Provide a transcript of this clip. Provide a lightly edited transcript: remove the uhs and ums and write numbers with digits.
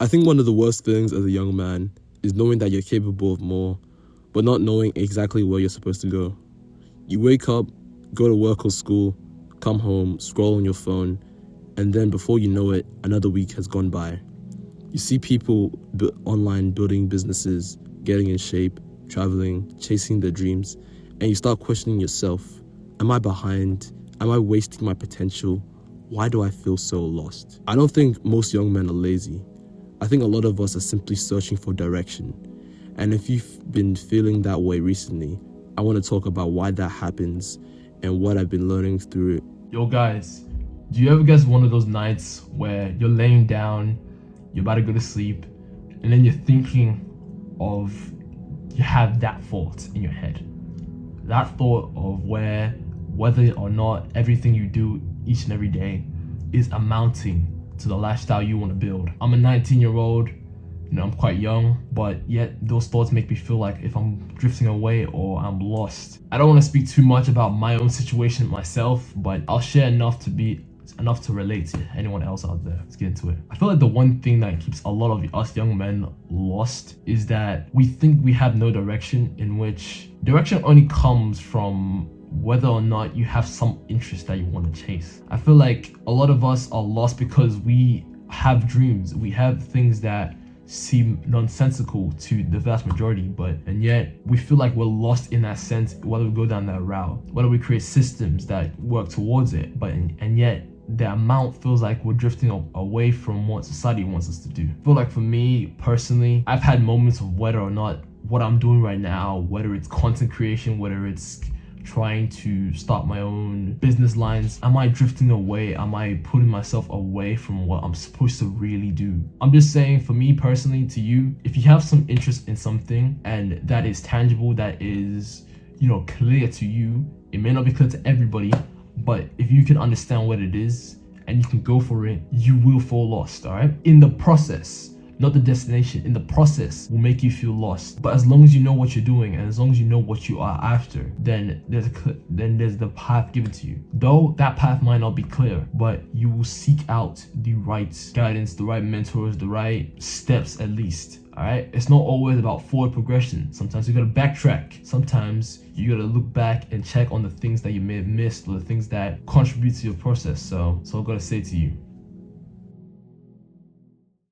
I think one of the worst feelings as a young man is knowing that you're capable of more, but not knowing exactly where you're supposed to go. You wake up, go to work or school, come home, scroll on your phone, and then before you know it, another week has gone by. You see people online building businesses, getting in shape, traveling, chasing their dreams, and you start questioning yourself. Am I behind? Am I wasting my potential? Why do I feel so lost? I don't think most young men are lazy. I think a lot of us are simply searching for direction. And if you've been feeling that way recently, I want to talk about why that happens and what I've been learning through it. Yo guys, do you ever get one of those nights where you're laying down, you're about to go to sleep, and then you're thinking of, you have that thought in your head. That thought of whether or not everything you do each and every day is amounting to the lifestyle you want to build. I'm a 19-year-old, I'm quite young, but yet those thoughts make me feel like if I'm drifting away or I'm lost. I don't want to speak too much about my own situation myself, but I'll share enough to relate to anyone else out there. Let's get into it. I feel like the one thing that keeps a lot of us young men lost is that we think we have no direction, in which direction only comes from whether or not you have some interest that you want to chase. I feel like a lot of us are lost because we have dreams, we have things that seem nonsensical to the vast majority, and yet we feel like we're lost in that sense, whether we go down that route, whether we create systems that work towards it, and yet the amount feels like we're drifting away from what society wants us to do. I feel like for me personally, I've had moments of whether or not what I'm doing right now, whether it's content creation, whether it's trying to start my own business lines, am I drifting away? Am I putting myself away from what I'm supposed to really do? I'm just saying, for me personally, to you, if you have some interest in something and that is tangible, that is, clear to you, it may not be clear to everybody, but if you can understand what it is and you can go for it, you will fall lost, all right? In the process, not the destination. In the process will make you feel lost. But as long as you know what you're doing and as long as you know what you are after, then there's the path given to you. Though that path might not be clear, but you will seek out the right guidance, the right mentors, the right steps at least. All right, it's not always about forward progression. Sometimes you gotta backtrack. Sometimes you gotta look back and check on the things that you may have missed or the things that contribute to your process. So I gotta say to you,